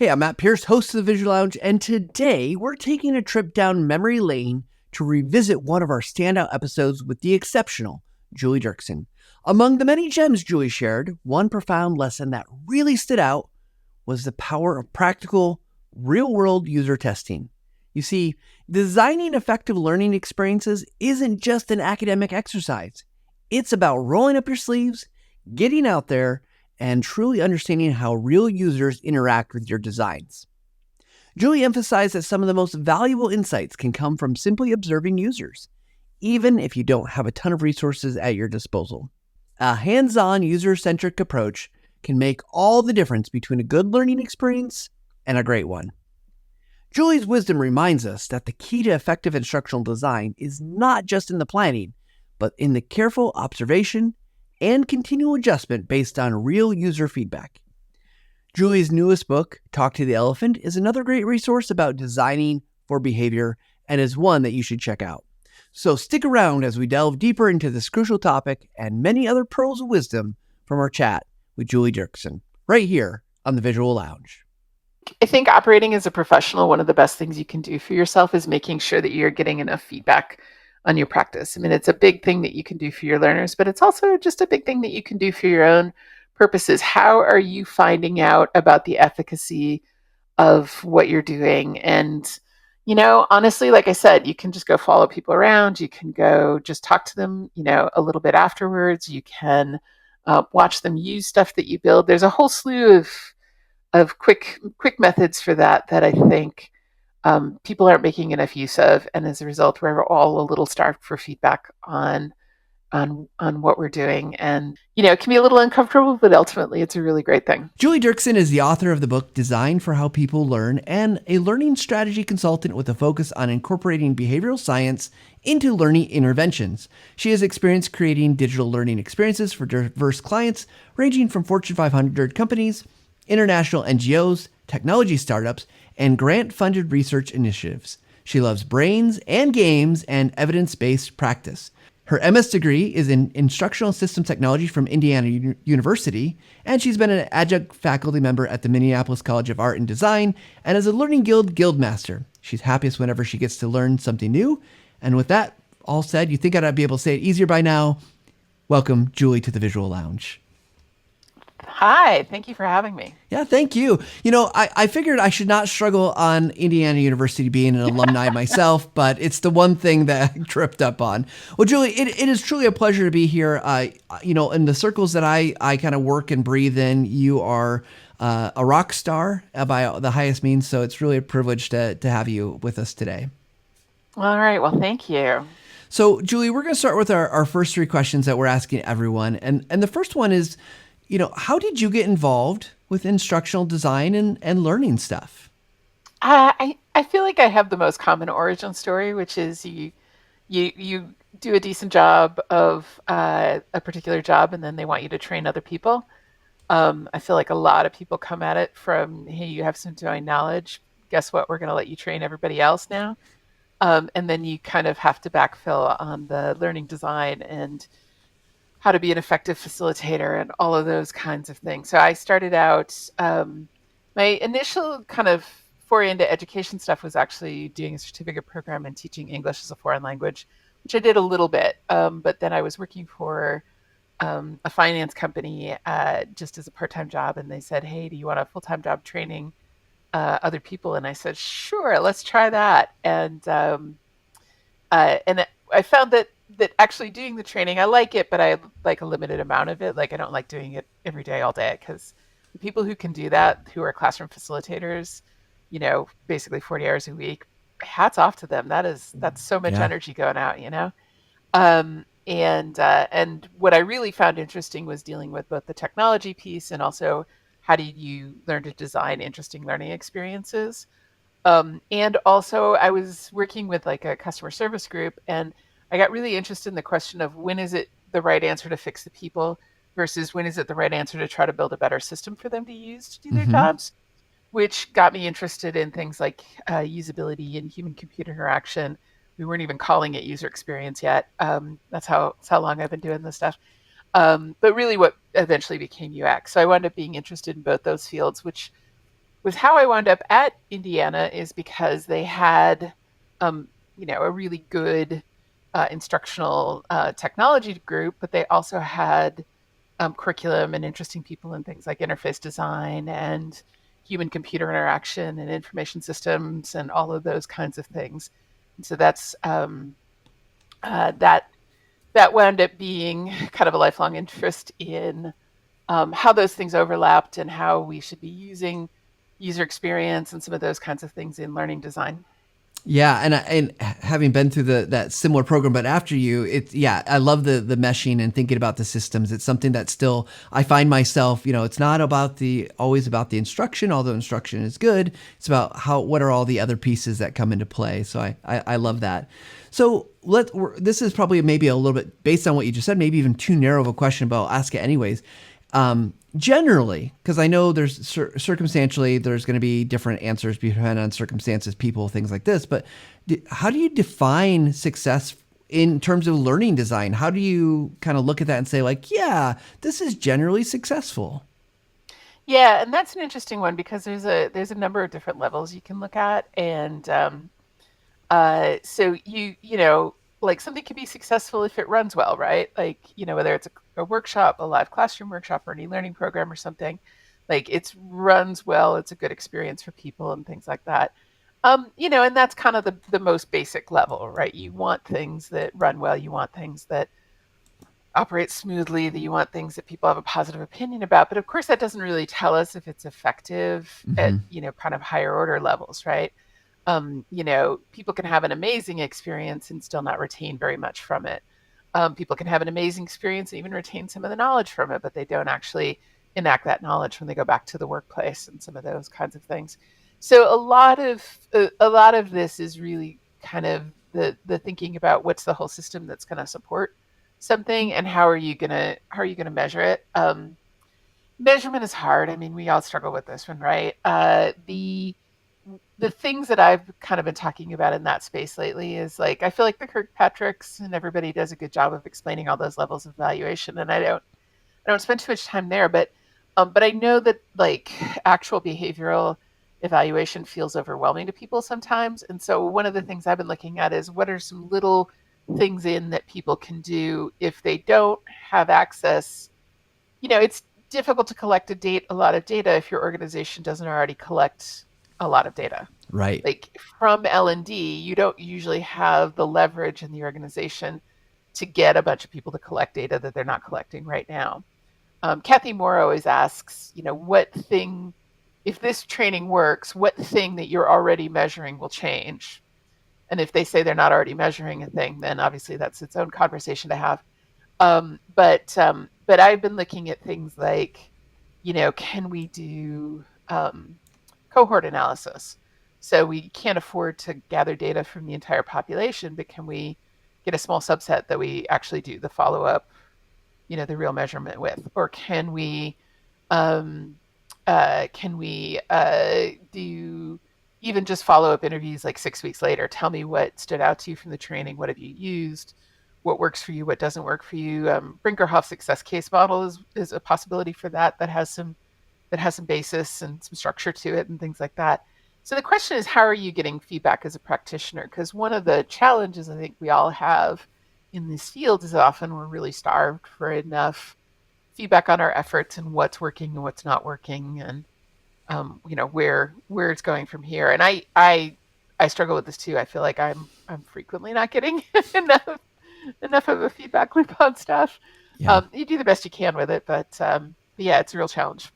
Hey, I'm Matt Pierce, host of the Visual Lounge, and today we're taking a trip down memory lane to revisit one of our standout episodes with the exceptional Julie Dirksen. Among the many gems Julie shared, one profound lesson that really stood out was the power of practical, real-world user testing. You see, designing effective learning experiences isn't just an academic exercise. It's about rolling up your sleeves, getting out there, and truly understanding how real users interact with your designs. Julie emphasized that some of the most valuable insights can come from simply observing users, even if you don't have a ton of resources at your disposal. A hands-on, user-centric approach can make all the difference between a good learning experience and a great one. Julie's wisdom reminds us that the key to effective instructional design is not just in the planning, but in the careful observation and continual adjustment based on real user feedback. Julie's newest book, Talk to the Elephant, is another great resource about designing for behavior and is one that you should check out. So stick around as we delve deeper into this crucial topic and many other pearls of wisdom from our chat with Julie Dirksen, right here on the Visual Lounge. I think operating as a professional, one of the best things you can do for yourself is making sure that you're getting enough feedback on your practice. I mean, it's a big thing that you can do for your learners, but it's also just a big thing that you can do for your own purposes. How are you finding out about the efficacy of what you're doing? And, honestly, like I said, you can just go follow people around. You can go just talk to them, a little bit afterwards. You can watch them use stuff that you build. There's a whole slew of quick methods for that I think people aren't making enough use of, and as a result, we're all a little starved for feedback on what we're doing, and it can be a little uncomfortable, but ultimately, it's a really great thing. Julie Dirksen is the author of the book Design for How People Learn and a learning strategy consultant with a focus on incorporating behavioral science into learning interventions. She has experience creating digital learning experiences for diverse clients, ranging from Fortune 500 companies, international NGOs, technology startups, and grant-funded research initiatives. She loves brains and games and evidence-based practice. Her MS degree is in instructional system technology from Indiana University, and she's been an adjunct faculty member at the Minneapolis College of Art and Design and is a Learning Guild Guildmaster. She's happiest whenever she gets to learn something new. And with that all said, you think I'd be able to say it easier by now. Welcome, Julie, to the Visual Lounge. Hi, thank you for having me. Yeah, thank you. I figured I should not struggle on Indiana University being an alumni myself, but it's the one thing that I tripped up on. Well, Julie, it is truly a pleasure to be here. In the circles that I kind of work and breathe in, you are a rock star by the highest means. So it's really a privilege to have you with us today. All right, well, thank you. So, Julie, we're going to start with our first three questions that we're asking everyone. And the first one is, how did you get involved with instructional design and learning stuff? I feel like I have the most common origin story, which is you do a decent job of a particular job, and then they want you to train other people. I feel like a lot of people come at it from, hey, you have some domain knowledge. Guess what? We're going to let you train everybody else now. And then you kind of have to backfill on the learning design and how to be an effective facilitator and all of those kinds of things. So I started out, my initial kind of foray into education stuff was actually doing a certificate program and teaching English as a foreign language, which I did a little bit. But then I was working for a finance company just as a part-time job. And they said, hey, do you want a full-time job training other people? And I said, sure, let's try that. And I found that actually doing the training, I like it, but I like a limited amount of it. Like I don't like doing it every day, all day, because the people who can do that, who are classroom facilitators, basically 40 hours a week, hats off to them. That's so much energy going out, And what I really found interesting was dealing with both the technology piece and also how do you learn to design interesting learning experiences. And also I was working with like a customer service group, and I got really interested in the question of when is it the right answer to fix the people versus when is it the right answer to try to build a better system for them to use to do their jobs, which got me interested in things like usability and human computer interaction. We weren't even calling it user experience yet. That's how long I've been doing this stuff. But really what eventually became UX. So I wound up being interested in both those fields, which was how I wound up at Indiana is because they had, um, a really good instructional technology group, but they also had curriculum and interesting people in things like interface design and human computer interaction and information systems and all of those kinds of things. And so that wound up being kind of a lifelong interest in how those things overlapped and how we should be using user experience and some of those kinds of things in learning design. Yeah, and having been through that similar program, but after you, I love the meshing and thinking about the systems. It's something that still I find myself, it's not about always about the instruction, although instruction is good. It's about what are all the other pieces that come into play. So I love that. So this is probably maybe a little bit based on what you just said, maybe even too narrow of a question, but I'll ask it anyways. Generally, because I know there's circumstantially there's going to be different answers depending on circumstances, people, things like this. But how do you define success in terms of learning design? How do you kind of look at that and say like, yeah, this is generally successful? Yeah, and that's an interesting one because there's a number of different levels you can look at, and so like something can be successful if it runs well, right? Like whether it's a workshop, a live classroom workshop, or an e-learning program or something, like it runs well, it's a good experience for people and things like that. And that's kind of the most basic level, right? You want things that run well, you want things that operate smoothly, that you want things that people have a positive opinion about. But of course, that doesn't really tell us if it's effective at, Mm-hmm. kind of higher order levels, right? People can have an amazing experience and still not retain very much from it. People can have an amazing experience and even retain some of the knowledge from it, but they don't actually enact that knowledge when they go back to the workplace and some of those kinds of things. So a lot of this is really kind of the thinking about what's the whole system that's going to support something and how are you gonna measure it. Measurement is hard. I mean, we all struggle with this one, right? The things that I've kind of been talking about in that space lately is like I feel like the Kirkpatricks and everybody does a good job of explaining all those levels of evaluation, and I don't spend too much time there, but I know that like actual behavioral evaluation feels overwhelming to people sometimes, and so one of the things I've been looking at is what are some little things in that people can do if they don't have access. It's difficult to collect a lot of data if your organization doesn't already collect a lot of data. Right. Like from L&D, you don't usually have the leverage in the organization to get a bunch of people to collect data that they're not collecting right now. Kathy Moore always asks, what thing, if this training works, what thing that you're already measuring will change? And if they say they're not already measuring a thing, then obviously that's its own conversation to have. But I've been looking at things like, can we do cohort analysis? So we can't afford to gather data from the entire population, but can we get a small subset that we actually do the follow up, the real measurement with, or um, can we do even just follow up interviews like 6 weeks later? Tell me what stood out to you from the training. What have you used? What works for you? What doesn't work for you? Brinkerhoff success case model is a possibility for that has some basis and some structure to it and things like that. So the question is, how are you getting feedback as a practitioner? Because one of the challenges I think we all have in this field is often we're really starved for enough feedback on our efforts and what's working and what's not working, and where it's going from here. And I struggle with this too. I feel like I'm frequently not getting enough of a feedback loop on stuff. Yeah. You do the best you can with it, but yeah, it's a real challenge.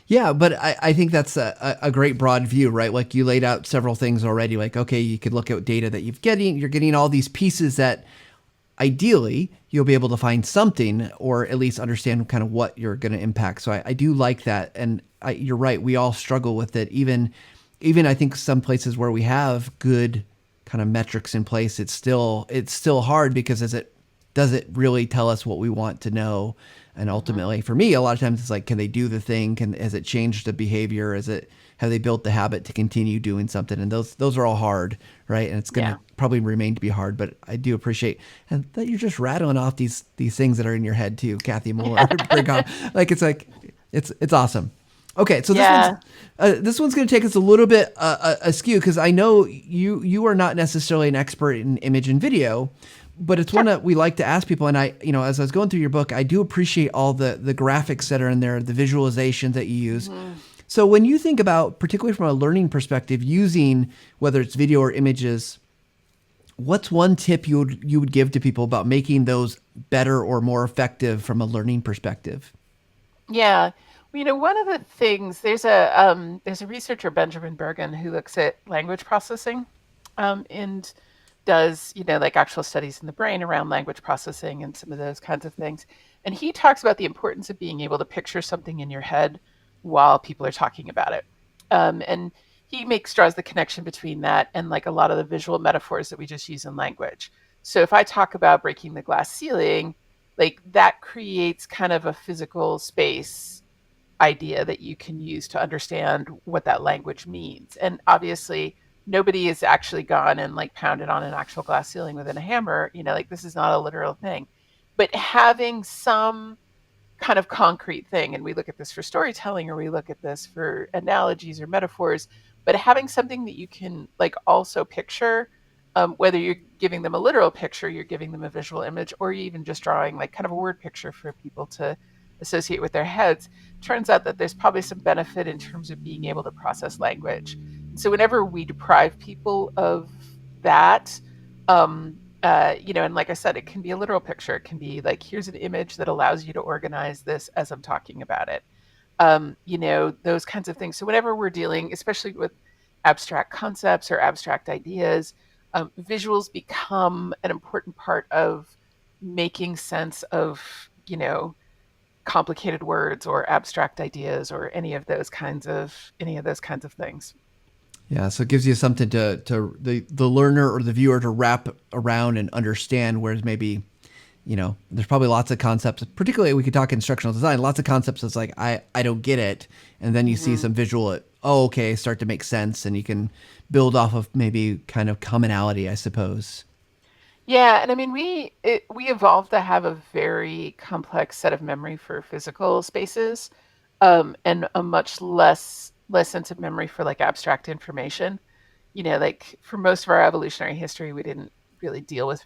Yeah, but I think that's a great broad view, right? Like you laid out several things already. Like, okay, you could look at data that you're getting all these pieces that ideally you'll be able to find something or at least understand kind of what you're going to impact. So I do like that. And you're right. We all struggle with it. Even I think some places where we have good kind of metrics in place, it's still hard because does it really tell us what we want to know? And Hmm. ultimately, for me, a lot of times it's like, can they do the thing? Has it changed the behavior? Have they built the habit to continue doing something? And those are all hard, right? And it's going Yeah. to probably remain to be hard. But I do appreciate and that you're just rattling off these things that are in your head too, Kathy Moore, Brigham. Like it's awesome. Okay, so Yeah. this one's going to take us a little bit askew because I know you are not necessarily an expert in image and video, but it's one Sure. that we like to ask people. And I, as I was going through your book, I do appreciate all the graphics that are in there, the visualizations that you use. Hmm. So when you think about, particularly from a learning perspective, using whether it's video or images, what's one tip you would give to people about making those better or more effective from a learning perspective? Yeah. Well, one of the things there's a researcher, Benjamin Bergen, who looks at language processing, and does like actual studies in the brain around language processing and some of those kinds of things. And he talks about the importance of being able to picture something in your head while people are talking about it. And he draws the connection between that and like a lot of the visual metaphors that we just use in language. So if I talk about breaking the glass ceiling, like that creates kind of a physical space idea that you can use to understand what that language means. And obviously, nobody has actually gone and like pounded on an actual glass ceiling with a hammer, like this is not a literal thing. But having some kind of concrete thing, and we look at this for storytelling or we look at this for analogies or metaphors, but having something that you can like also picture, whether you're giving them a literal picture, you're giving them a visual image, or you're even just drawing like kind of a word picture for people to associate with their heads, turns out that there's probably some benefit in terms of being able to process language. So whenever we deprive people of that, and like I said, it can be a literal picture. It can be like, here's an image that allows you to organize this as I'm talking about it. Those kinds of things. So whenever we're dealing, especially with abstract concepts or abstract ideas, visuals become an important part of making sense of, complicated words or abstract ideas or any of those kinds of things. Yeah, so it gives you something to the learner or the viewer to wrap around and understand. Whereas maybe, there's probably lots of concepts. Particularly, we could talk instructional design. Lots of concepts that's like I don't get it, and then you see Hmm. some visual. Oh, okay, start to make sense, and you can build off of maybe kind of commonality, I suppose. Yeah, and I mean we evolved to have a very complex set of memory for physical spaces, and a much less sense of memory for like abstract information. Like for most of our evolutionary history, we didn't really deal with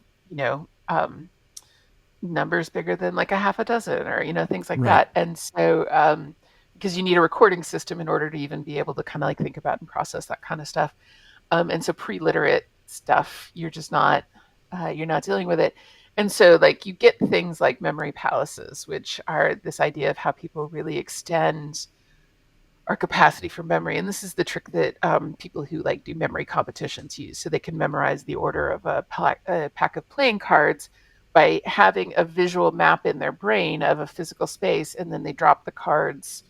numbers bigger than like a half a dozen or things like Right. that. And so because you need a recording system in order to even be able to kind of like think about and process that kind of stuff. And so pre-literate stuff, you're not dealing with it. And so like you get things like memory palaces, which are this idea of how people really extend our capacity for memory. And this is the trick that people who like do memory competitions use. So they can memorize the order of a pack of playing cards by having a visual map in their brain of a physical space, and then they drop the cards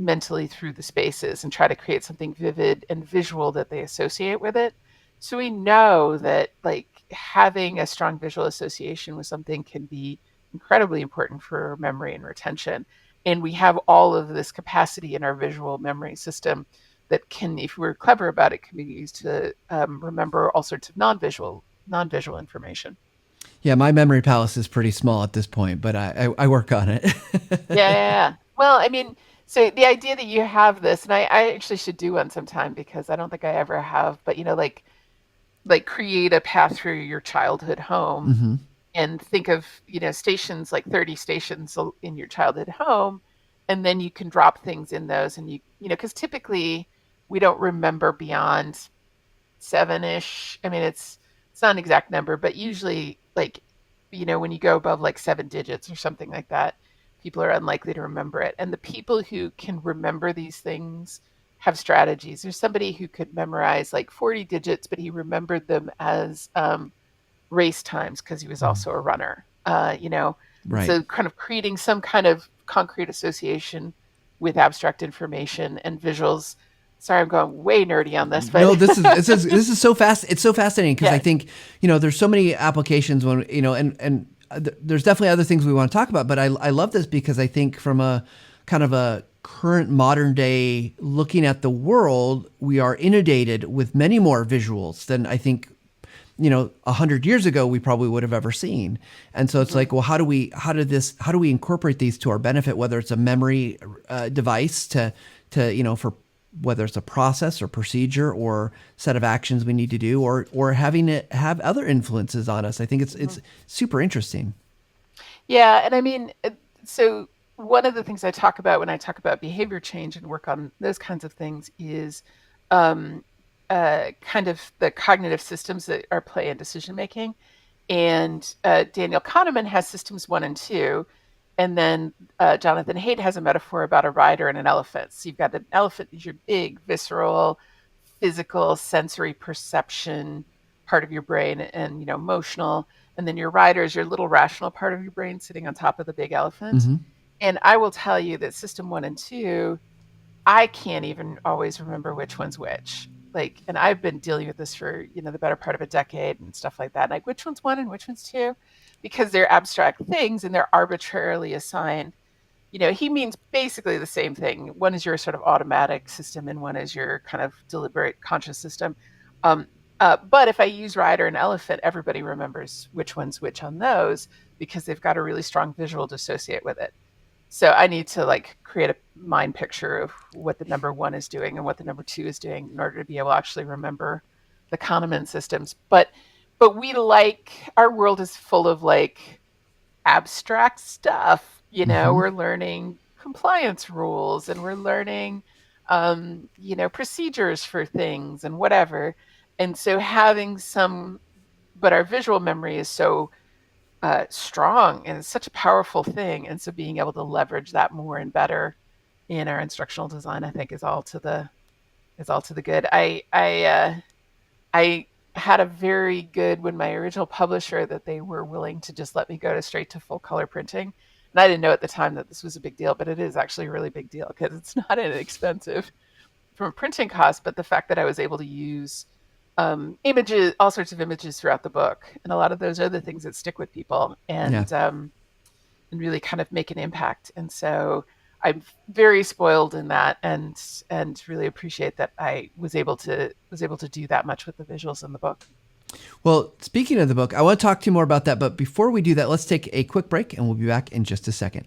mentally through the spaces and try to create something vivid and visual that they associate with it. So we know that like having a strong visual association with something can be incredibly important for memory and retention. And we have all of this capacity in our visual memory system that can, if we're clever about it, can be used to remember all sorts of non-visual information. Yeah, my memory palace is pretty small at this point, but I work on it. Yeah, yeah, yeah. Well, I mean, so the idea that you have this, and I actually should do one sometime because I don't think I ever have, but like create a path through your childhood home Hmm. and think of stations, like 30 stations in your childhood home, and then you can drop things in those, and because typically we don't remember beyond seven-ish. I mean, it's not an exact number, but usually like when you go above like seven digits or something like that, people are unlikely to remember it. And the people who can remember these things have strategies. There's somebody who could memorize like 40 digits, but he remembered them as race times because he was also a runner. And Right. so kind of creating some kind of concrete association with abstract information and visuals. Sorry, I'm going way nerdy on this, but No, this is so fast. It's so fascinating because I yeah. think there's so many applications when and there's definitely other things we want to talk about. But I love this because I think from a kind of a current modern day looking at the world, we are inundated with many more visuals than I think 100 years ago we probably would have ever seen. And so it's Mhm. like, well, how do we incorporate these to our benefit, whether it's a memory device to, for whether it's a process or procedure or set of actions we need to do, or having it have other influences on us. I think it's super interesting. Yeah, and I mean, so one of the things I talk about when I talk about behavior change and work on those kinds of things is um, kind of the cognitive systems that are play in decision making. And Daniel Kahneman has systems one and two. And then Jonathan Haidt has a metaphor about a rider and an elephant. So you've got an elephant is your big, visceral, physical, sensory perception part of your brain and, emotional. And then your rider is your little rational part of your brain sitting on top of the big elephant. Mm-hmm. And I will tell you that system one and two, I can't even always remember which one's which. Like, and I've been dealing with this for, the better part of a decade and stuff like that. Like, which one's one and which one's two? Because they're abstract things and they're arbitrarily assigned. He means basically the same thing. One is your sort of automatic system and one is your kind of deliberate conscious system. Um, but if I use rider and elephant, everybody remembers which one's which on those because they've got a really strong visual to associate with it. So I need to like create a mind picture of what the number one is doing and what the number two is doing in order to be able to actually remember the Kahneman systems. But we like our world is full of like abstract stuff. Mm-hmm. We're learning compliance rules and we're learning procedures for things and whatever. And so having some but our visual memory is so strong and it's such a powerful thing. And so being able to leverage that more and better in our instructional design, I think, is all to the good. I had a very good when my original publisher that they were willing to just let me go to straight to full color printing. And I didn't know at the time that this was a big deal, but it is actually a really big deal because it's not inexpensive from a printing cost, but the fact that I was able to use images, all sorts of images throughout the book, and a lot of those are the things that stick with people Yeah. and really kind of make an impact. And so I'm very spoiled in that, and really appreciate that I was able to do that much with the visuals in the book. Well, speaking of the book, I want to talk to you more about that. But before we do that, let's take a quick break and we'll be back in just a second.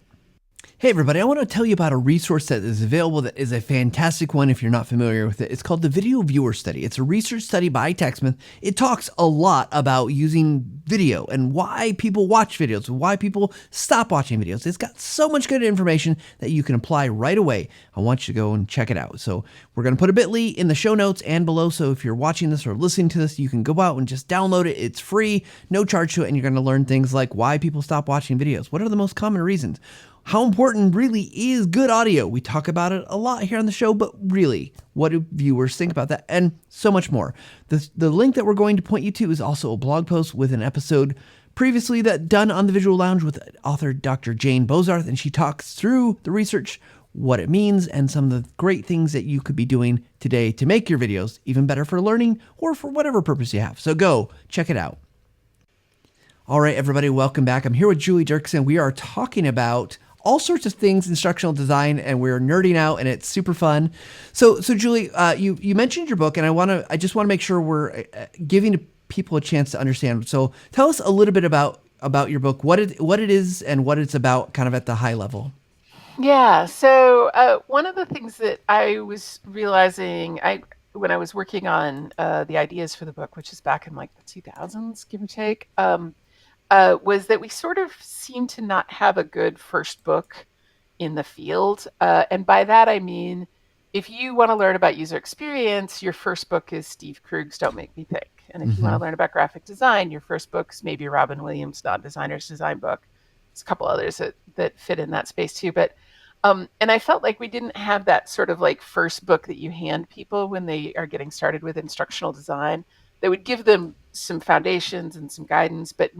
Hey everybody, I want to tell you about a resource that is available that is a fantastic one if you're not familiar with it. It's called the Video Viewer Study. It's a research study by TechSmith. It talks a lot about using video and why people watch videos, and why people stop watching videos. It's got so much good information that you can apply right away. I want you to go and check it out. So we're going to put a bit.ly in the show notes and below. So if you're watching this or listening to this, you can go out and just download it. It's free, no charge to it, and you're going to learn things like why people stop watching videos. What are the most common reasons? How important really is good audio? We talk about it a lot here on the show, but really, what do viewers think about that? And so much more. The link that we're going to point you to is also a blog post with an episode previously that done on the Visual Lounge with author Dr. Jane Bozarth, and she talks through the research, what it means, and some of the great things that you could be doing today to make your videos even better for learning or for whatever purpose you have. So go check it out. All right, everybody, welcome back. I'm here with Julie Dirksen. We are talking about all sorts of things instructional design, and we're nerding out, and it's super fun. So Julie, you mentioned your book, and I just want to make sure we're giving people a chance to understand. So tell us a little bit about your book, what it is, and what it's about, kind of at the high level. Yeah. So one of the things that I was realizing, when I was working on the ideas for the book, which is back in like the 2000s, give or take, was that we sort of seem to not have a good first book in the field. And by that, I mean, if you want to learn about user experience, your first book is Steve Krug's Don't Make Me Think. And if you want to learn about graphic design, your first book's maybe Robin Williams' Non-Designer's Design book. There's a couple others that fit in that space too. But and I felt like we didn't have that sort of like first book that you hand people when they are getting started with instructional design that would give them some foundations and some guidance, but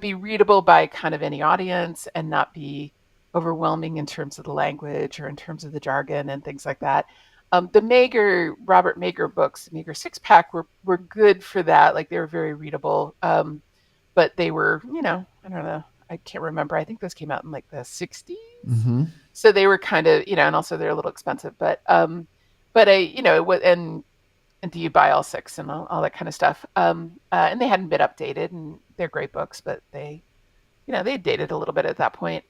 be readable by kind of any audience and not be overwhelming in terms of the language or in terms of the jargon and things like that. The Robert Mager books, the Mager Six Pack, were good for that. Like they were very readable, but they were, I don't know, I can't remember. I think those came out in like the 60s. Mm-hmm. So they were kind of, and also they're a little expensive, but and do you buy all six and all that kind of stuff? And they hadn't been updated, and they're great books, but they had dated a little bit at that point.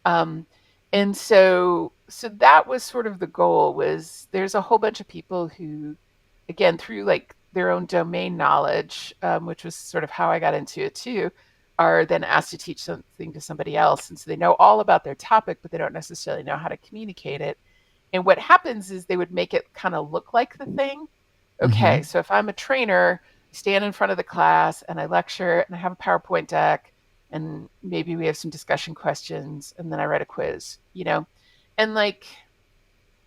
And so that was sort of the goal. Was there's a whole bunch of people who, again, through like their own domain knowledge, which was sort of how I got into it too, are then asked to teach something to somebody else, and so they know all about their topic, but they don't necessarily know how to communicate it. And what happens is they would make it kind of look like the thing. Mm-hmm. Okay, so if I'm a trainer, I stand in front of the class and I lecture and I have a PowerPoint deck and maybe we have some discussion questions and then I write a quiz, you know? And like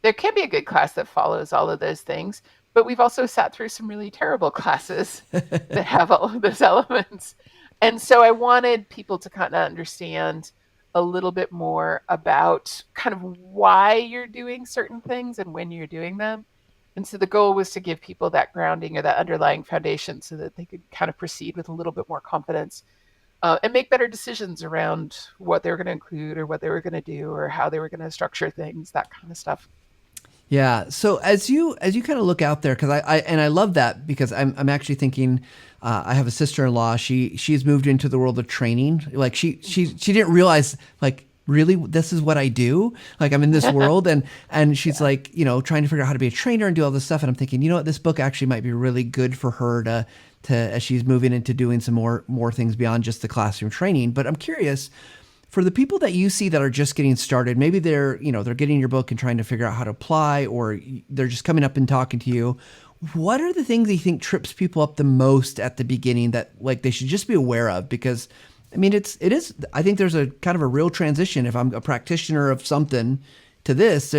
there can be a good class that follows all of those things, but we've also sat through some really terrible classes that have all of those elements. And so I wanted people to kind of understand a little bit more about kind of why you're doing certain things and when you're doing them. And so the goal was to give people that grounding or that underlying foundation so that they could kind of proceed with a little bit more confidence and make better decisions around what they were going to include or what they were going to do or how they were going to structure things, that kind of stuff. Yeah. So as you kind of look out there, because I love that because I'm actually thinking, I have a sister-in-law. She's moved into the world of training. Like she didn't realize like really this is what I do. Like I'm in this world and she's Yeah. like trying to figure out how to be a trainer and do all this stuff. And I'm thinking what, this book actually might be really good for her to as she's moving into doing some more things beyond just the classroom training. But I'm curious, for the people that you see that are just getting started, maybe they're getting your book and trying to figure out how to apply, or they're just coming up and talking to you. What are the things you think trips people up the most at the beginning that like they should just be aware of? Because I mean, it is. I think there's a kind of a real transition. If I'm a practitioner of something to this,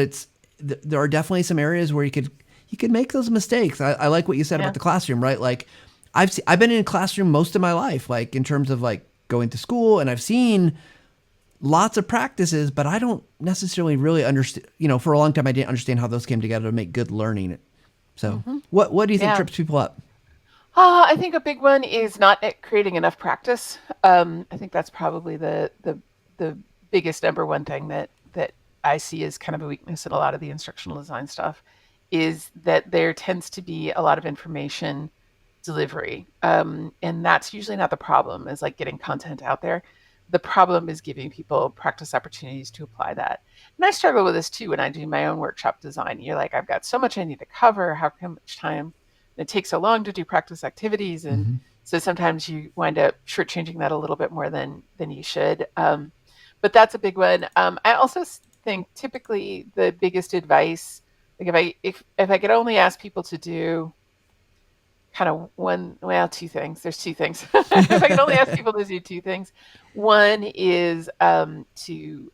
there are definitely some areas where you could make those mistakes. I like what you said about Yeah. the classroom, right? Like I've been in a classroom most of my life, like in terms of like going to school, and I've seen lots of practices, but I don't necessarily really understand. For a long time, I didn't understand how those came together to make good learning. So, Hmm. what do you think Yeah. trips people up? I think a big one is not creating enough practice. I think that's probably the biggest number one thing that I see as kind of a weakness in a lot of the instructional design stuff is that there tends to be a lot of information delivery, and that's usually not the problem. Is like getting content out there. The problem is giving people practice opportunities to apply that. And I struggle with this too when I do my own workshop design. You're like, I've got so much I need to cover. How much time it takes so long to do practice activities, and Mm-hmm. so sometimes you wind up shortchanging that a little bit more than you should. But that's a big one. I also think typically the biggest advice, like if I could only ask people to do kind of two things. There's two things. If I could only ask people to do two things, one is to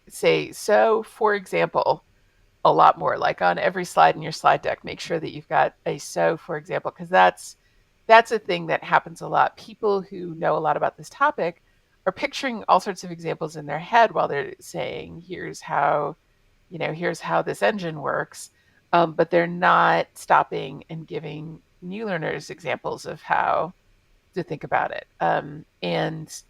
say so. For example, a lot more like on every slide in your slide deck, make sure that you've got a so for example, because that's a thing that happens a lot. People who know a lot about this topic are picturing all sorts of examples in their head while they're saying here's how this engine works, but they're not stopping and giving new learners examples of how to think about it. And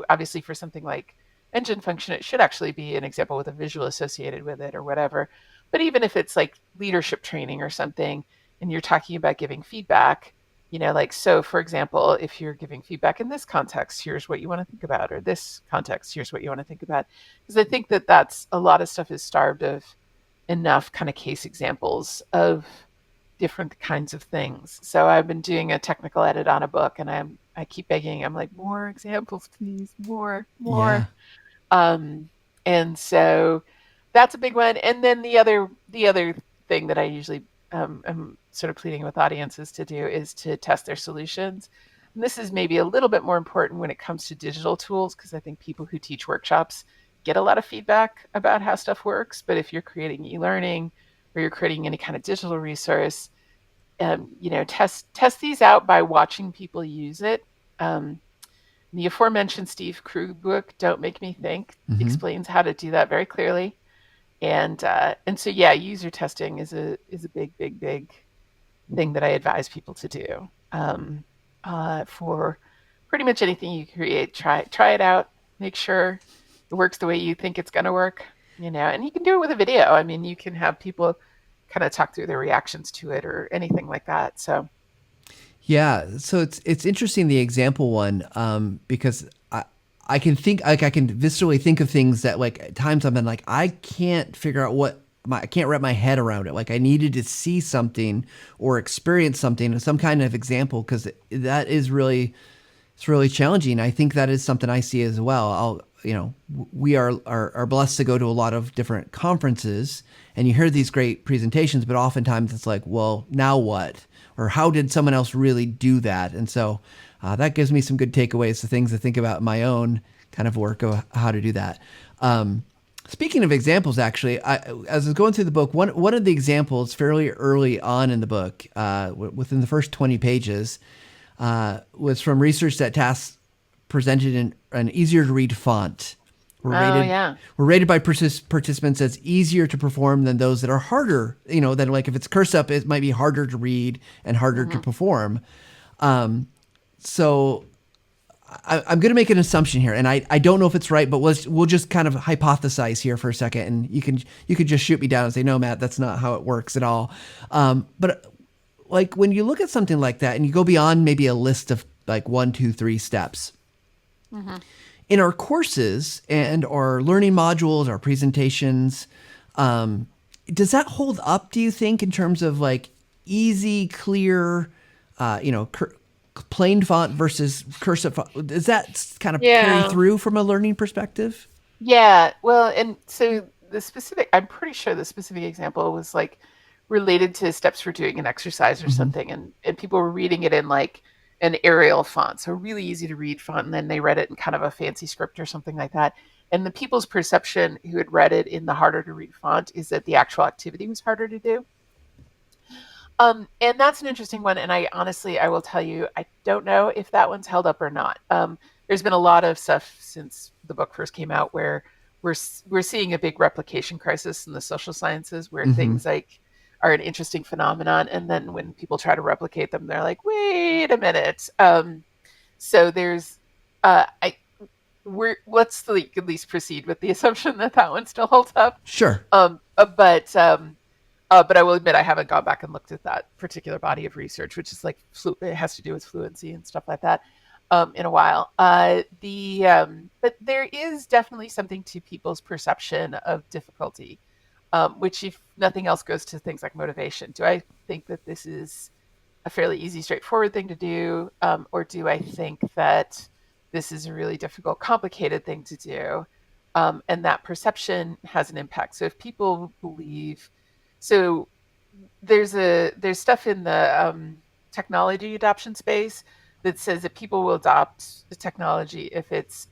obviously for something like engine function, it should actually be an example with a visual associated with it or whatever. But even if it's like leadership training or something, and you're talking about giving feedback, like so, for example, if you're giving feedback in this context, here's what you want to think about, or this context, here's what you want to think about. Because I think that that's a lot of stuff is starved of enough kind of case examples of different kinds of things. So I've been doing a technical edit on a book and I keep begging, I'm like, more examples, please, more, Yeah. more. Um, and so that's a big one. And then the other thing that I usually am sort of pleading with audiences to do is to test their solutions. And this is maybe a little bit more important when it comes to digital tools, because I think people who teach workshops get a lot of feedback about how stuff works. But if you're creating e-learning or you're creating any kind of digital resource, test these out by watching people use it. Um, the aforementioned Steve Krug book, "Don't Make Me Think," Mm-hmm. explains how to do that very clearly. And so yeah, user testing is a big, big, big thing that I advise people to do for pretty much anything you create. Try it out. Make sure it works the way you think it's going to work. And you can do it with a video. I mean, you can have people kind of talk through their reactions to it or anything like that. So Yeah, so it's interesting the example one, because I can think, like, I can viscerally think of things that, like, at times I've been like, I can't figure out I can't wrap my head around it. Like, I needed to see something or experience something, some kind of example, because that is really, it's really challenging. I think that is something I see as well. We are blessed to go to a lot of different conferences, and you hear these great presentations, but oftentimes it's like, well, now what? Or how did someone else really do that? And so that gives me some good takeaways, the things to think about in my own kind of work of how to do that. Speaking of examples, actually, as I was going through the book, one of the examples fairly early on in the book, within the first 20 pages, was from research that tasks presented in an easier to read font were Oh, rated yeah. were rated by participants as easier to perform than those that are harder. Than, like, if it's cursive, it might be harder to read and harder to Hmm. perform. So I'm going to make an assumption here, and I don't know if it's right, but we'll just kind of hypothesize here for a second, and you could just shoot me down and say, no, Matt, that's not how it works at all. But like, when you look at something like that and you go beyond maybe a list of like 1, 2, 3 steps Hmm. in our courses and our learning modules, our presentations, does that hold up, do you think, in terms of like easy, clear, uh, you know, cur- plain font versus cursive font? Does that kind of carry Yeah. through from a learning perspective? Yeah. Well, and so I'm pretty sure the specific example was like related to steps for doing an exercise or Mm-hmm. something. And people were reading it in like an Arial font, so really easy to read font. And then they read it in kind of a fancy script or something like that. And the people's perception who had read it in the harder to read font is that the actual activity was harder to do. And that's an interesting one. And I honestly, I will tell you, I don't know if that one's held up or not. There's been a lot of stuff since the book first came out where we're seeing a big replication crisis in the social sciences, where Mm-hmm. things like are an interesting phenomenon, and then when people try to replicate them, they're like, wait a minute. So there's, I let's like at least proceed with the assumption that that one still holds up. Sure. Um, uh, but um, but I will admit I haven't gone back and looked at that particular body of research, which is like it has to do with fluency and stuff like that. In a while, but there is definitely something to people's perception of difficulty, which, if nothing else, goes to things like motivation. Do I think that this is a fairly easy, straightforward thing to do, or do I think that this is a really difficult, complicated thing to do? And that perception has an impact. So if people believe, so there's stuff in the technology adoption space that says that people will adopt the technology if it's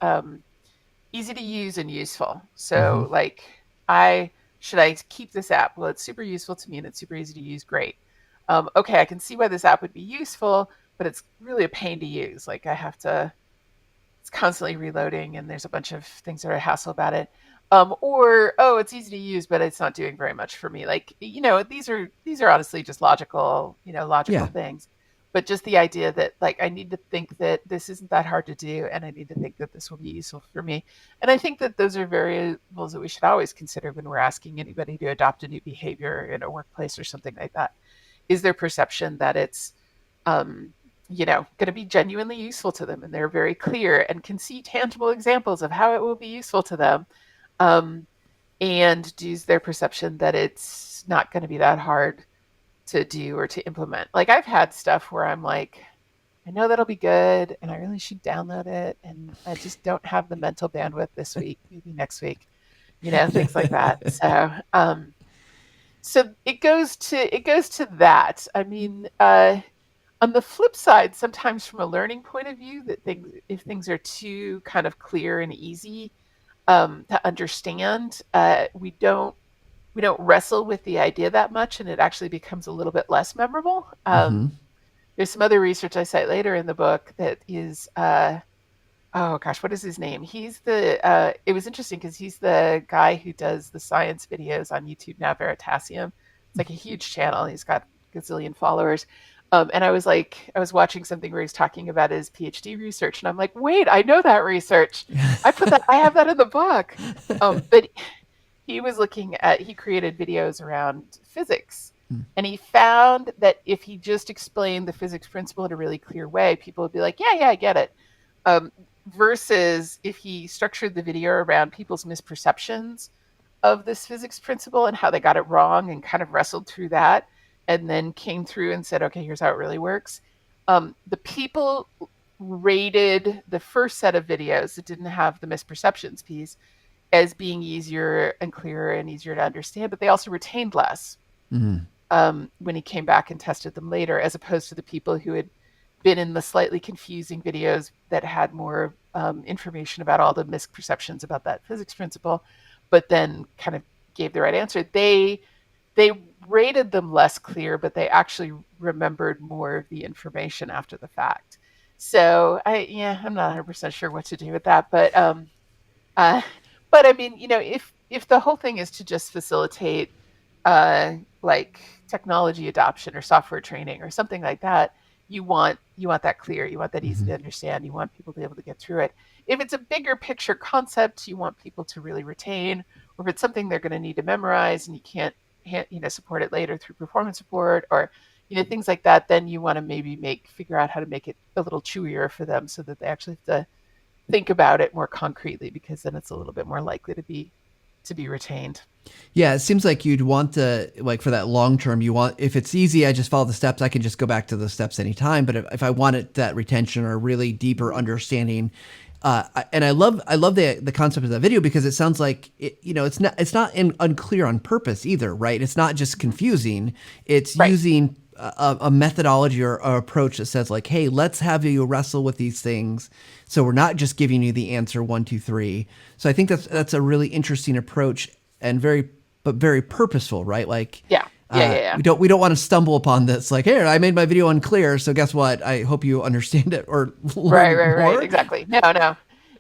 easy to use and useful. Mm-hmm. So like, I should I keep this app? Well, it's super useful to me and it's super easy to use. Great. Okay, I can see why this app would be useful, but it's really a pain to use. Like, I have to, it's constantly reloading and there's a bunch of things that are a hassle about it. Or, oh, it's easy to use, but it's not doing very much for me. Like, these are honestly just logical Yeah. things. But just the idea that, like, I need to think that this isn't that hard to do, and I need to think that this will be useful for me. And I think that those are variables that we should always consider when we're asking anybody to adopt a new behavior in a workplace or something like that. Is their perception that it's um, going to be genuinely useful to them, and they're very clear and can see tangible examples of how it will be useful to them, um, and is their perception that it's not going to be that hard to do or to implement. Like, I've had stuff where I'm like, I know that'll be good and I really should download it, and I just don't have the mental bandwidth this week, maybe next week, things like that. So it goes to that. I mean, on the flip side, sometimes from a learning point of view, that things if things are too kind of clear and easy to understand, we don't wrestle with the idea that much, and it actually becomes a little bit less memorable. Mm-hmm. There's some other research I cite later in the book that is, oh gosh, what is his name? It was interesting because he's the guy who does the science videos on YouTube now, Veritasium. It's like a huge channel. He's got a gazillion followers. And I was watching something where he's talking about his PhD research, and I'm like, wait, I know that research. I have that in the book. But he created videos around physics. And he found that if he just explained the physics principle in a really clear way, people would be like, yeah, yeah, I get it. Um, versus if he structured the video around people's misperceptions of this physics principle and how they got it wrong and kind of wrestled through that and then came through and said, okay, here's how it really works. The people rated the first set of videos that didn't have the misperceptions piece as being easier and clearer and easier to understand, but they also retained less Mhm. when he came back and tested them later, as opposed to the people who had been in the slightly confusing videos that had more information about all the misperceptions about that physics principle, but then kind of gave the right answer. They rated them less clear, but they actually remembered more of the information after the fact. So I'm not 100% sure what to do with that, uh, but I mean, if the whole thing is to just facilitate like technology adoption or software training or something like that, you want that clear, you want that easy Mhm. to understand, you want people to be able to get through it. If it's a bigger picture concept, you want people to really retain, or if it's something they're going to need to memorize and you can't support it later through performance support or things like that, then you want to maybe figure out how to make it a little chewier for them so that they actually have to think about it more concretely, because then it's a little bit more likely to be retained. Yeah, it seems like you'd want to, like, for that long term, you want, if it's easy, I just follow the steps, I can just go back to the steps anytime. But if I wanted that retention or really deeper Mhm. understanding, and I love the concept of that video because it sounds like it's not unclear on purpose either, right? It's not just confusing. It's Right. using a methodology or approach that says like, hey, let's have you wrestle with these things. So we're not just giving you the answer 1, 2, 3. So I think that's a really interesting approach and very purposeful, right? Like, Yeah. Yeah. Yeah. Yeah. we don't want to stumble upon this. Like, here, I made my video unclear, so guess what? I hope you understand it or Right. learn Right. Right. more. Exactly. No. No.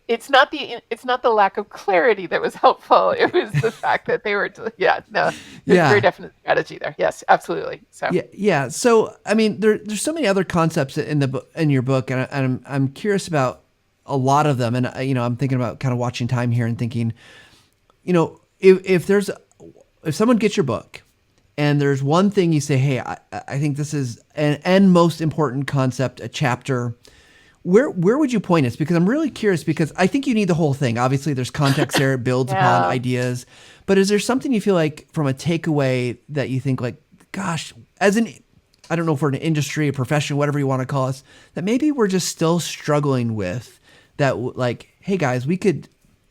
It's not the lack of clarity that was helpful. It was the fact that they were. Yeah. No. There's a very Yeah, definite strategy there. Yes. Absolutely. So. yeah. So, I mean, there's so many other concepts in in your book, and I'm curious about a lot of them. And I'm thinking about kind of watching time here and thinking, if someone gets your book and there's one thing you say, hey, I think this is an most important concept, a chapter, where would you point us? Because I'm really curious, because I think you need the whole thing. Obviously, there's context there, it builds upon Yeah. ideas. But is there something you feel like from a takeaway that you think like, gosh, I don't know if we're an industry, a profession, whatever you want to call us, that maybe we're just still struggling with that, like, hey guys, we could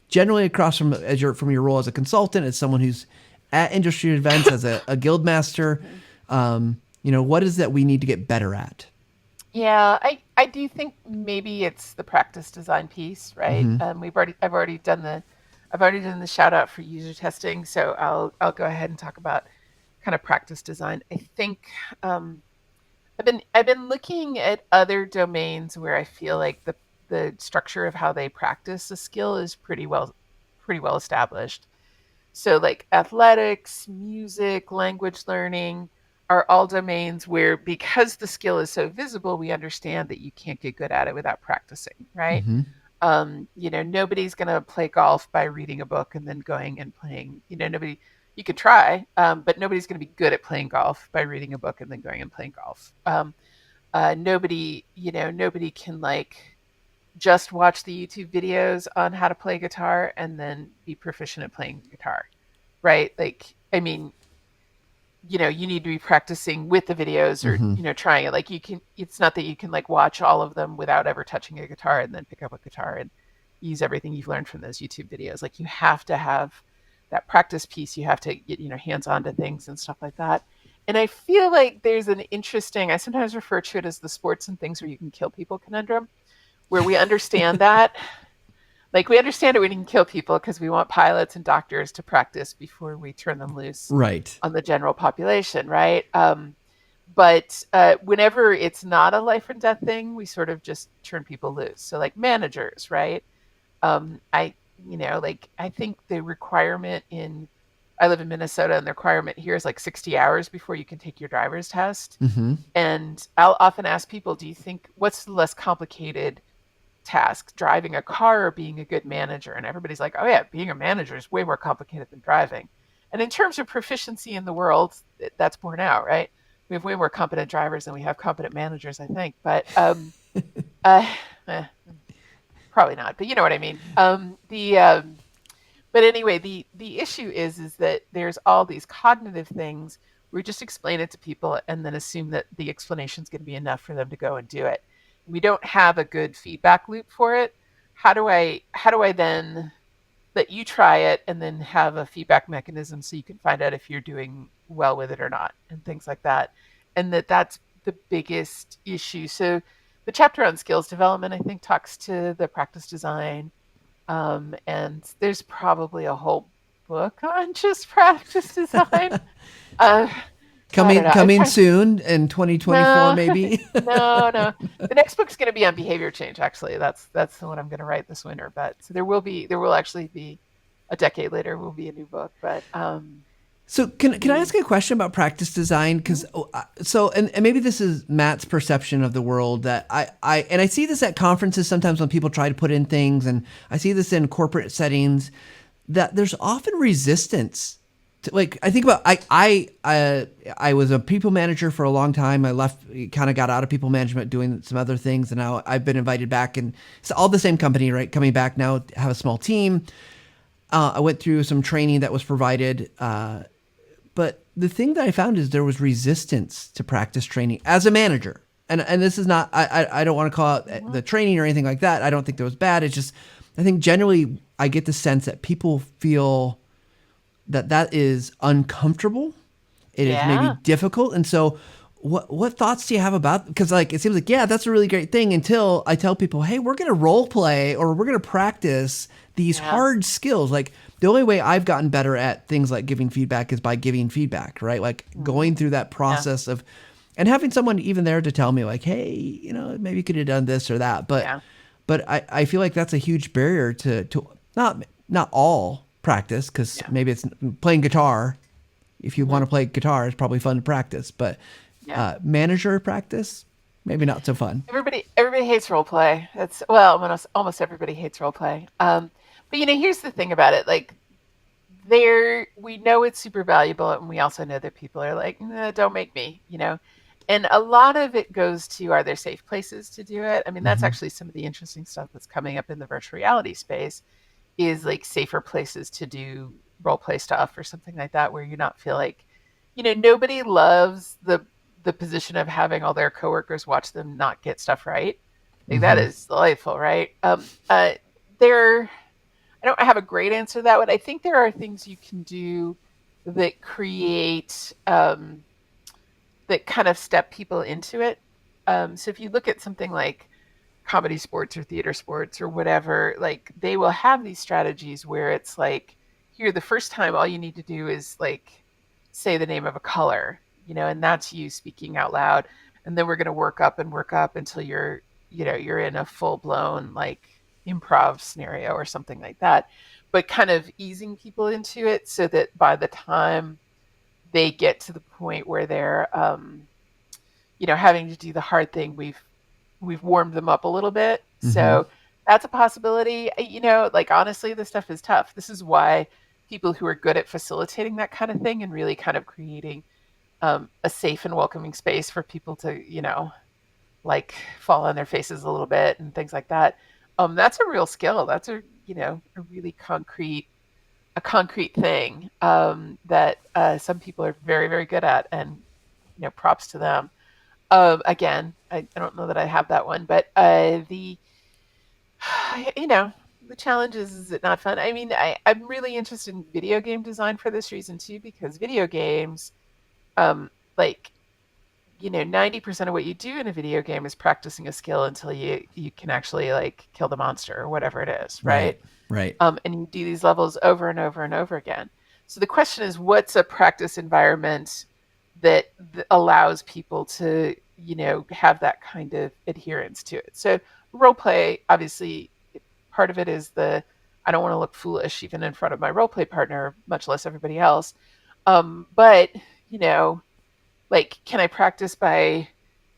generally across from your role as a consultant, as someone who's at industry events, as a guild master, Mhm. what is that we need to get better at? Yeah, I do think maybe it's the practice design piece, right? Mm-hmm. I've already done the shout out for user testing, so I'll go ahead and talk about kind of practice design. I think um, I've been looking at other domains where I feel like the structure of how they practice a skill is pretty well established. So, like athletics, music, language learning are all domains where, because the skill is so visible, we understand that you can't get good at it without practicing, right? Mm-hmm. Nobody's going to play golf by reading a book and then going and playing. Nobody, you could try, but nobody's going to be good at playing golf by reading a book and then going and playing golf. Nobody can like just watch the YouTube videos on how to play guitar and then be proficient at playing guitar, right? Like, I mean, you need to be practicing with the videos or, Mm-hmm. trying it. Like, it's not that you can like watch all of them without ever touching a guitar and then pick up a guitar and use everything you've learned from those YouTube videos. Like, you have to have that practice piece. You have to get, hands on to things and stuff like that. And I feel like there's an interesting, I sometimes refer to it as the sports and things where you can kill people conundrum, where we understand that. Like, we understand it, we can kill people because we want pilots and doctors to practice before we turn them loose Right. on the general population, right? But whenever it's not a life and death thing, we sort of just turn people loose. So, like managers, right? I, like, I think the requirement I live in Minnesota, and the requirement here is like 60 hours before you can take your driver's test. Mm-hmm. And I'll often ask people, do you think what's the less complicated task, driving a car or being a good manager? And everybody's like, oh yeah, being a manager is way more complicated than driving. And in terms of proficiency in the world, that's borne out, right? We have way more competent drivers than we have competent managers, I think. But uh, eh, probably not, but you know what I mean. The But anyway, the issue is that there's all these cognitive things where we just explain it to people and then assume that the explanation is going to be enough for them to go and do it. We don't have a good feedback loop for it. How do I then let you try it and then have a feedback mechanism so you can find out if you're doing well with it or not and things like that. And that's the biggest issue. So the chapter on skills development, I think, talks to the practice design, and there's probably a whole book on just practice design. Uh, I don't Coming know. I'm coming trying. soon in 2024, No, maybe. no. The next book's going to be on behavior change. Actually, that's the one I'm going to write this winter. But so there will actually be a decade later will be a new book. But So can I the ask a question about practice design? Because and maybe this is Matt's perception of the world that I see this at conferences sometimes when people try to put in things, and I see this in corporate settings that there's often resistance. Like I think about I was a people manager for a long time. I left, kind of got out of people management, doing some other things, and now I've been invited back, and it's all the same company, right? Coming back now, have a small team. I went through some training that was provided. But the thing that I found is there was resistance to practice training as a manager. And this is not, I don't want to call out Mhm. the training or anything like that. I don't think that was bad. It's just, I think generally I get the sense that people feel that that is uncomfortable. It is maybe Yeah, difficult. And so what thoughts do you have about, because like it seems like, yeah, that's a really great thing until I tell people, hey, we're going to role play or we're going to practice these yeah, hard skills. Like the only way I've gotten better at things like giving feedback is by giving feedback, right? Like hmm going through that yeah, process of, and having someone even there to tell me like, hey, maybe you could have done this or that. yeah, But I feel like that's a huge barrier to not all practice, because yeah, maybe it's playing guitar. If you want hmm to play guitar, it's probably fun to practice. But yeah. manager practice, maybe not so fun. Everybody hates role play. That's well, almost everybody hates role play. But here's the thing about it. Like there, we know it's super valuable, and we also know that people are like, "Nah, don't make me," And a lot of it goes to, are there safe places to do it? I mean, that's Hmm. actually some of the interesting stuff that's coming up in the virtual reality space, is like safer places to do role play stuff or something like that, where you not feel like, nobody loves the position of having all their coworkers watch them not get stuff right. Like that Hmm. is delightful, right? There, I don't have a great answer to that one. I think there are things you can do that create that kind of step people into it. So if you look at something like comedy sports or theater sports or whatever, like they will have these strategies where it's like, here, the first time, all you need to do is like say the name of a color, and that's you speaking out loud. And then we're going to work up until you're in a full blown like improv scenario or something like that. But kind of easing people into it so that by the time they get to the point where they're, having to do the hard thing, we've warmed them up a little bit. Hmm. So that's a possibility. Like honestly, this stuff is tough. This is why people who are good at facilitating that kind of thing and really kind of creating a safe and welcoming space for people to, like fall on their faces a little bit and things like that. That's a real skill. That's a really concrete thing that some people are very, very good at, and props to them. Again, I don't know that I have that one, but you know, the challenge is it not fun? I mean, I'm really interested in video game design for this reason too, because video games, like 90% of what you do in a video game is practicing a skill until you can actually like kill the monster or whatever it is, Right. right? Right. And you do these levels over and over and over again. So the question is, what's a practice environment that allows people to, have that kind of adherence to it? So role play, obviously, part of it is I don't want to look foolish even in front of my role play partner, much less everybody else. But you know, like, can I practice by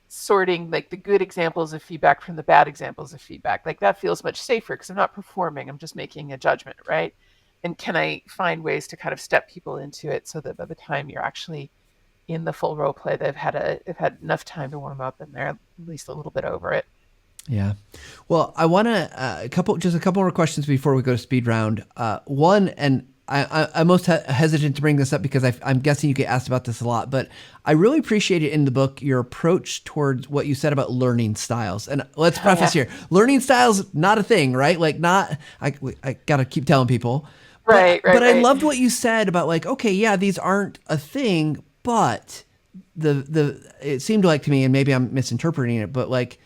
sorting like the good examples of feedback from the bad examples of feedback? Like that feels much safer because I'm not performing, I'm just making a judgment, right? And can I find ways to kind of step people into it so that by the time you're actually in the full role play, they've had enough time to warm up and they're at least a little bit over it. Yeah. Well, I want to just a couple more questions before we go to speed round. One, and I'm most hesitant to bring this up because I'm guessing you get asked about this a lot, but I really appreciate it in the book your approach towards what you said about learning styles. And let's Oh yeah. preface here: learning styles not a thing, right? Like not. I gotta keep telling people, Right, but right, I right. loved what you said about like, okay, yeah, these aren't a thing, but the it seemed like to me, and maybe I'm misinterpreting it, but like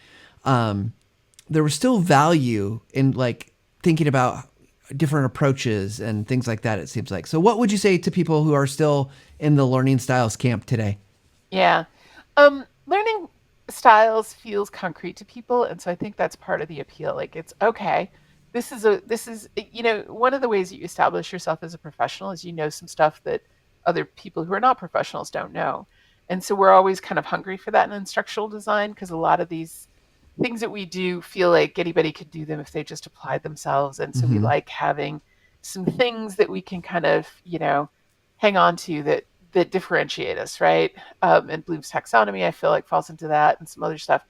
there was still value in like thinking about different approaches and things like that, it seems like. So what would you say to people who are still in the learning styles camp today? Yeah. Learning styles feels concrete to people, and so I think that's part of the appeal. Like it's okay. This is one of the ways that you establish yourself as a professional is you know some stuff that other people who are not professionals don't know. And so we're always kind of hungry for that in instructional design because a lot of these things that we do feel like anybody could do them if they just applied themselves. And so we Mm-hmm. like having some things that we can kind of, hang on to that differentiate us, right? And Bloom's taxonomy, I feel like falls into that and some other stuff.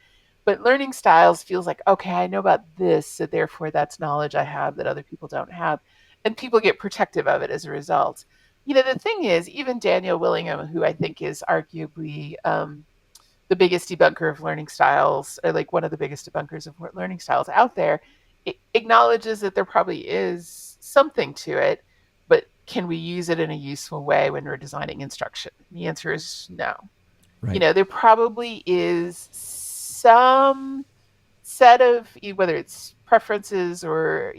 But learning styles feels like, okay, I know about this, so therefore that's knowledge I have that other people don't have. And people get protective of it as a result. The thing is, even Daniel Willingham, who I think is arguably the biggest debunker of learning styles, or like one of the biggest debunkers of learning styles out there, it acknowledges that there probably is something to it, but can we use it in a useful way when we're designing instruction? The answer is no. Right. There probably is some set of whether it's preferences or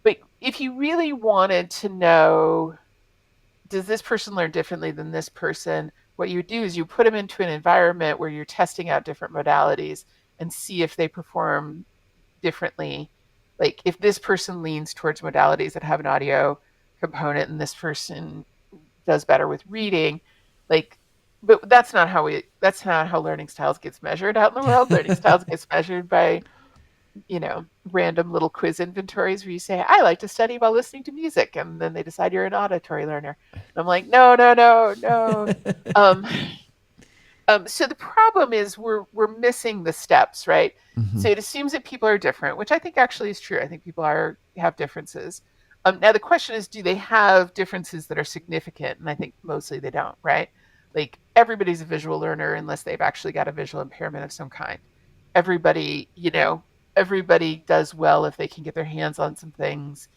but if you really wanted to know, does this person learn differently than this person, what you do is you put them into an environment where you're testing out different modalities and see if they perform differently. Like if this person leans towards modalities that have an audio component and this person does better with reading, like, but that's not how learning styles gets measured out in the world. Learning styles gets measured by random little quiz inventories where you say, I like to study while listening to music. And then they decide you're an auditory learner. And I'm like, no, no, no, no. Um, so the problem is we're missing the steps, right? Mm-hmm. So it assumes that people are different, which I think actually is true. I think people have differences. Now the question is, do they have differences that are significant? And I think mostly they don't, right? Like everybody's a visual learner unless they've actually got a visual impairment of some kind. Everybody, everybody does well if they can get their hands on some things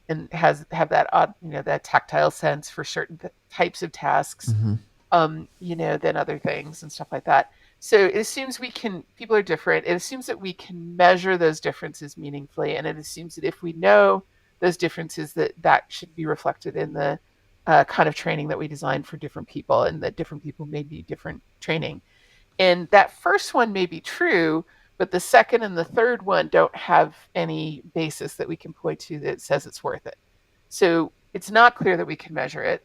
and have that odd, that tactile sense for certain types of tasks, Mm-hmm. than other things and stuff like that. So it assumes people are different. It assumes that we can measure those differences meaningfully. And it assumes that if we know those differences, that should be reflected in the kind of training that we design for different people and that different people may need different training. And that first one may be true, but the second and the third one don't have any basis that we can point to that says it's worth it. So it's not clear that we can measure it.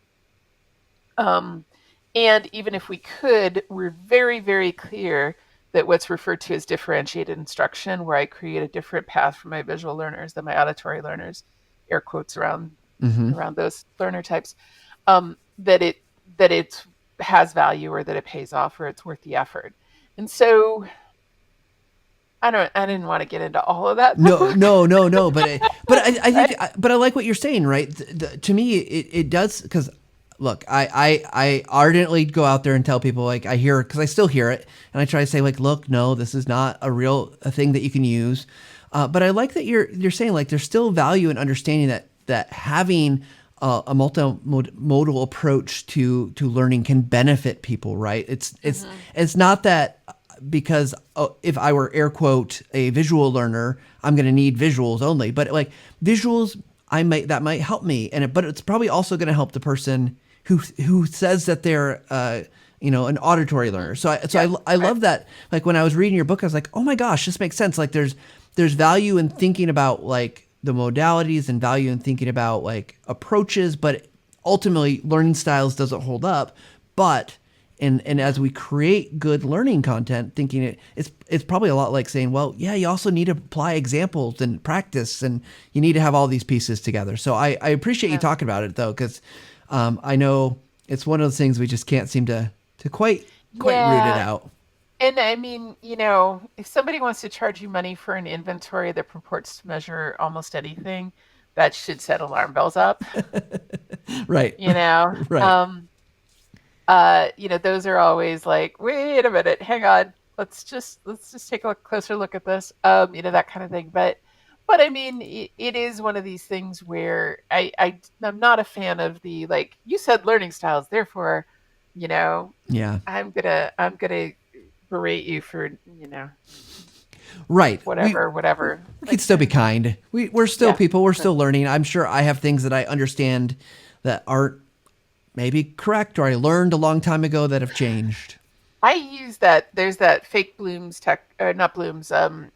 Um, and even if we could, we're very, very clear that what's referred to as differentiated instruction, where I create a different path for my visual learners than my auditory learners, air quotes Mm-hmm. around those learner types, that it has value or that it pays off or it's worth the effort. And so I didn't want to get into all of that in the No, book. no, no, no. But I think, Right? but I like what you're saying, right? To me, it does because, look, I ardently go out there and tell people like I hear because I still hear it, and I try to say like, look, no, this is not a thing that you can use. But I like that you're saying like there's still value in understanding that having a multimodal approach to learning can benefit people, right? Mm-hmm. It's not that because if I were air quote a visual learner, I'm going to need visuals only. But like visuals, that might help me, but it's probably also going to help the person who says that they're an auditory learner. Yeah. I Right. love that. Like when I was reading your book, I was like, oh my gosh, this makes sense. Like there's value in thinking about like the modalities and value in thinking about like approaches, but ultimately learning styles doesn't hold up. But and as we create good learning content, thinking it's probably a lot like saying, well, yeah, you also need to apply examples and practice, and you need to have all these pieces together. So I appreciate you Yeah. talking about it though, because I know it's one of those things we just can't seem to quite root it Yeah. out. And I mean, if somebody wants to charge you money for an inventory that purports to measure almost anything, that should set alarm bells up, Right. you know. Right. Those are always like, wait a minute, hang on, let's just take a closer look at this, that kind of thing. But I mean, it is one of these things where I'm not a fan of the, like, you said learning styles, therefore, you know, Yeah. I'm gonna berate you for, Right. whatever. We can Like, still be kind. We're still yeah. people. We're still learning. I'm sure I have things that I understand that aren't maybe correct or I learned a long time ago that have changed. I use that. There's that fake Bloom's not Bloom's,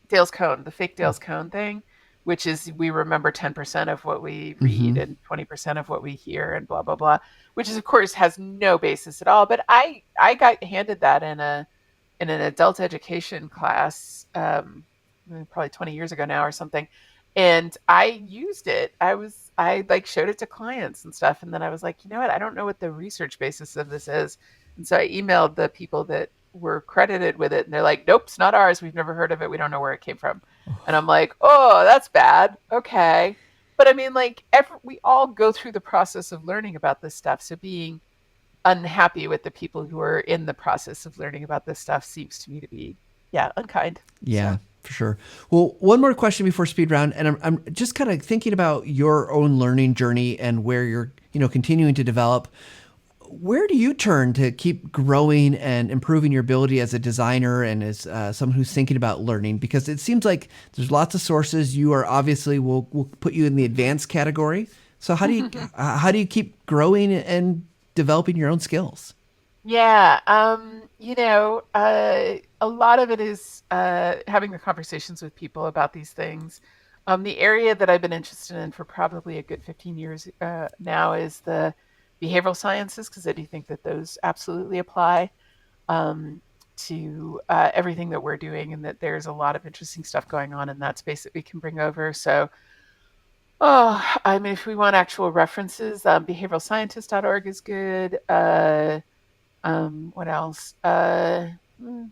Dale's Cone, the fake Dale's Cone thing, which is we remember 10% of what we read Hmm. and 20% of what we hear and blah, blah, blah, which is, of course, has no basis at all. But I got handed that in an adult education class, probably 20 years ago now or something. And I used it. I like showed it to clients and stuff. And then I was like, you know what? I don't know what the research basis of this is. And so I emailed the people that were credited with it. And they're like, nope, it's not ours. We've never heard of it. We don't know where it came from. And I'm like, oh, that's bad. Okay. But I mean, like, we all go through the process of learning about this stuff. So being unhappy with the people who are in the process of learning about this stuff seems to me to be, yeah, unkind. Yeah, So, for sure. Well, one more question before speed round, and I'm just kind of thinking about your own learning journey and where you're continuing to develop. Where do you turn to keep growing and improving your ability as a designer and as someone who's thinking about learning? Because it seems like there's lots of sources. You are obviously will put you in the advanced category. So how do you keep growing and developing your own skills? yeah, a lot of it is having the conversations with people about these things. The area that I've been interested in for probably a good 15 years now is the behavioral sciences, because I do think that those absolutely apply um, to everything that we're doing, and that there's a lot of interesting stuff going on in that space that we can bring over. So, I mean, if we want actual references, behavioralscientist.org is good. What else? Mm,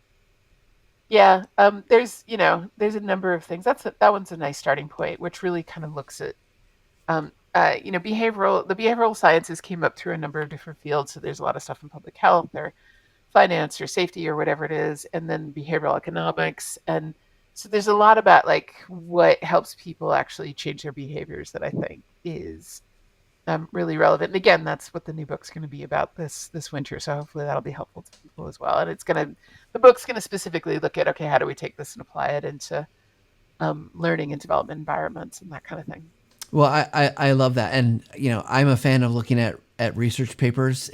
yeah, there's a number of things. That one's a nice starting point, which really kind of looks at, the behavioral sciences came up through a number of different fields. So there's a lot of stuff in public health or finance or safety or whatever it is, and then behavioral economics. And so there's a lot about like what helps people actually change their behaviors that I think is really relevant. And again, that's what the new book's going to be about this winter. So hopefully that'll be helpful to people as well. And the book's going to specifically look at, okay, how do we take this and apply it into learning and development environments and that kind of thing. Well, I love that, and I'm a fan of looking at research papers.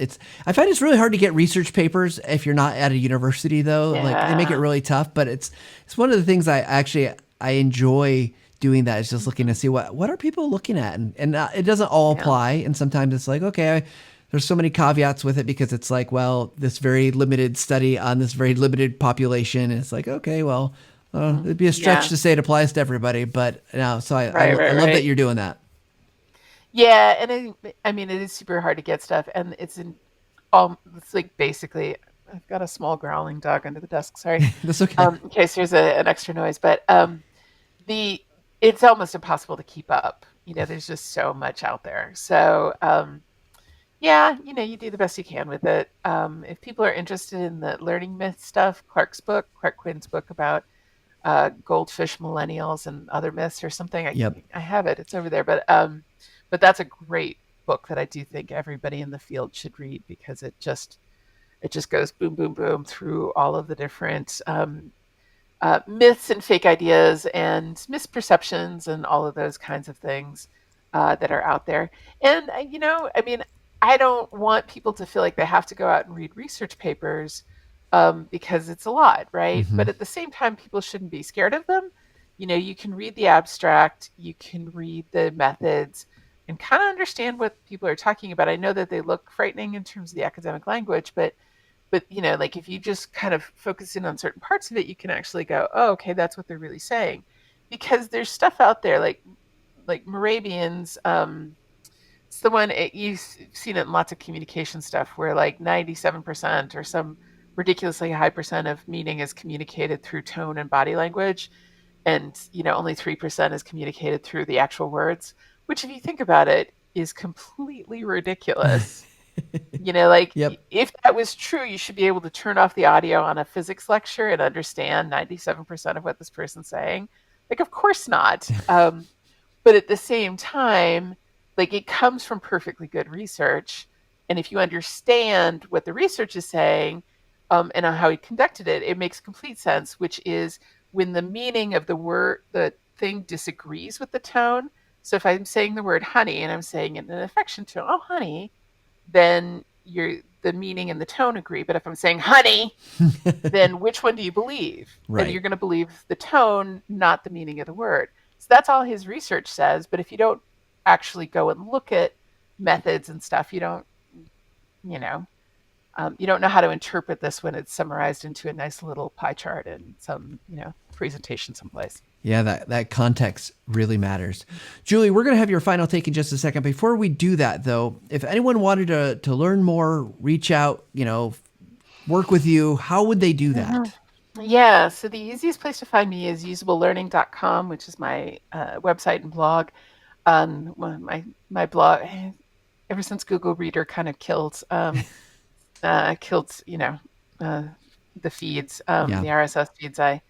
I find it's really hard to get research papers if you're not at a university though. Like they make it Yeah. really tough, but it's one of the things I enjoy doing. That is just looking to Hmm. see what are people looking at, and it doesn't all Yeah. apply. And sometimes it's like okay, there's so many caveats with it because it's like well this very limited study on this very limited population. And it's like okay, well it'd be a stretch Yeah. to say it applies to everybody, but no. So Right. I Right. love that Right. you're doing that. Yeah. And I mean, it is super hard to get stuff, and it's like basically. I've got a small growling dog under the desk. Sorry, That's okay. in case there's an extra noise, but the it's almost impossible to keep up. There's just so much out there. So yeah, you do the best you can with it. If people are interested in the learning myth stuff, Clark Quinn's book about goldfish millennials and other myths or something, Yep. I have it. It's over there. But that's a great book that I do think everybody in the field should read, because it just goes boom, boom, boom through all of the different myths and fake ideas and misperceptions and all of those kinds of things that are out there. And, I mean, I don't want people to feel like they have to go out and read research papers because it's a lot, right? Hmm. But at the same time, people shouldn't be scared of them. You can read the abstract, you can read the methods, and kind of understand what people are talking about. I know that they look frightening in terms of the academic language, but like if you just kind of focus in on certain parts of it, you can actually go, oh, okay, that's what they're really saying. Because there's stuff out there like Moravians. It's the one you've seen it in lots of communication stuff where like 97% or some ridiculously high percent of meaning is communicated through tone and body language, and only 3% is communicated through the actual words, which, if you think about it, is completely ridiculous. Like, Yep. if that was true, you should be able to turn off the audio on a physics lecture and understand 97% of what this person's saying. Like, of course not. But at the same time, like, it comes from perfectly good research. And if you understand what the research is saying, and how he conducted it, it makes complete sense, which is when the meaning of the thing disagrees with the tone. So if I'm saying the word honey and I'm saying it in an affection tone, oh, honey, then the meaning and the tone agree. But if I'm saying honey, then which one do you believe? And Right. you're going to believe the tone, not the meaning of the word. So that's all his research says. But if you don't actually go and look at methods and stuff, you know, you don't know how to interpret this when it's summarized into a nice little pie chart in some, presentation someplace. Yeah, that context really matters. Julie, we're going to have your final take in just a second. Before we do that, though, if anyone wanted to learn more, reach out, work with you, how would they do Mhm. that? Yeah, so the easiest place to find me is usablelearning.com, which is my website and blog. My blog, ever since Google Reader kind of killed, uh, the feeds, Yeah, the RSS feeds. I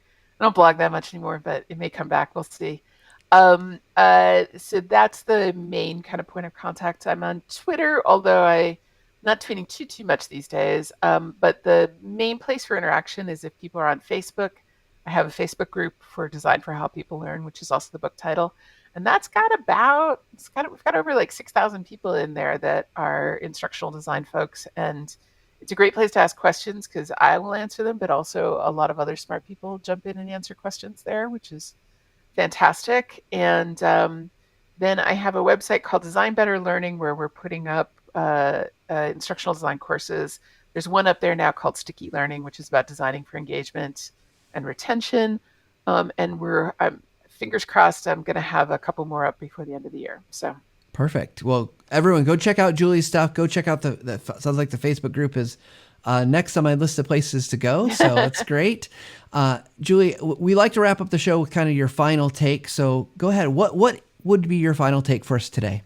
don't blog that much anymore, but it may come back. We'll see. So that's the main kind of point of contact. I'm on Twitter, although I'm not tweeting too much these days. But the main place for interaction is if people are on Facebook. I have a Facebook group for Design for How People Learn, which is also the book title. And we've got over like 6,000 people in there that are instructional design folks. And it's a great place to ask questions because I will answer them, but also a lot of other smart people jump in and answer questions there, which is fantastic. And then I have a website called Design Better Learning where we're putting up instructional design courses. There's one up there now called Sticky Learning, which is about designing for engagement and retention. And fingers crossed, I'm going to have a couple more up before the end of the year. So perfect. Well, everyone, go check out Julie's stuff. Go check out sounds like the Facebook group is next on my list of places to go. So that's great. Julie, we like to wrap up the show with kind of your final take. So go ahead. What would be your final take for us today?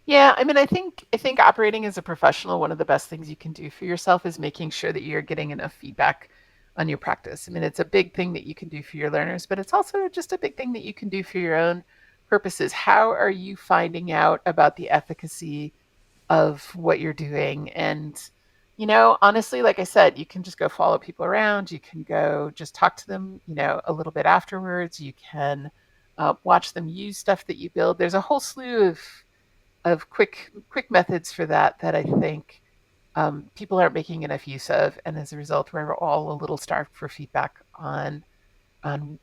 Yeah, I mean, I think operating as a professional, one of the best things you can do for yourself is making sure that you're getting enough feedback on your practice. I mean, it's a big thing that you can do for your learners, but it's also just a big thing that you can do for your own purposes. How are you finding out about the efficacy of what you're doing? And honestly, like I said, you can just go follow people around. You can go just talk to them, a little bit afterwards. You can watch them use stuff that you build. There's a whole slew of quick methods for that I think people aren't making enough use of, and as a result, we're all a little starved for feedback on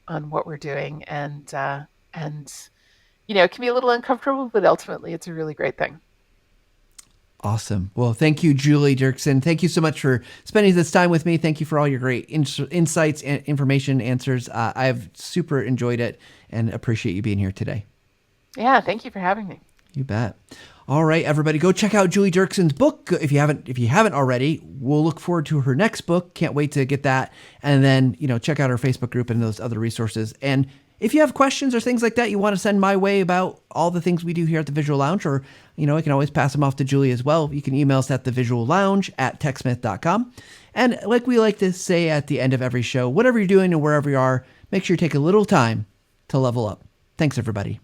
what we're doing, and it can be a little uncomfortable, but ultimately, it's a really great thing. Awesome. Well, thank you, Julie Dirksen. Thank you so much for spending this time with me. Thank you for all your great insights and information answers. I've super enjoyed it and appreciate you being here today. Yeah, thank you for having me. You bet. All right, everybody, go check out Julie Dirksen's book if you haven't already. We'll look forward to her next book. Can't wait to get that. And then check out our Facebook group and those other resources. And if you have questions or things like that you want to send my way about all the things we do here at the Visual Lounge, or I can always pass them off to Julie as well. You can email us at thevisuallounge@techsmith.com. And like we like to say at the end of every show, whatever you're doing and wherever you are, make sure you take a little time to level up. Thanks, everybody.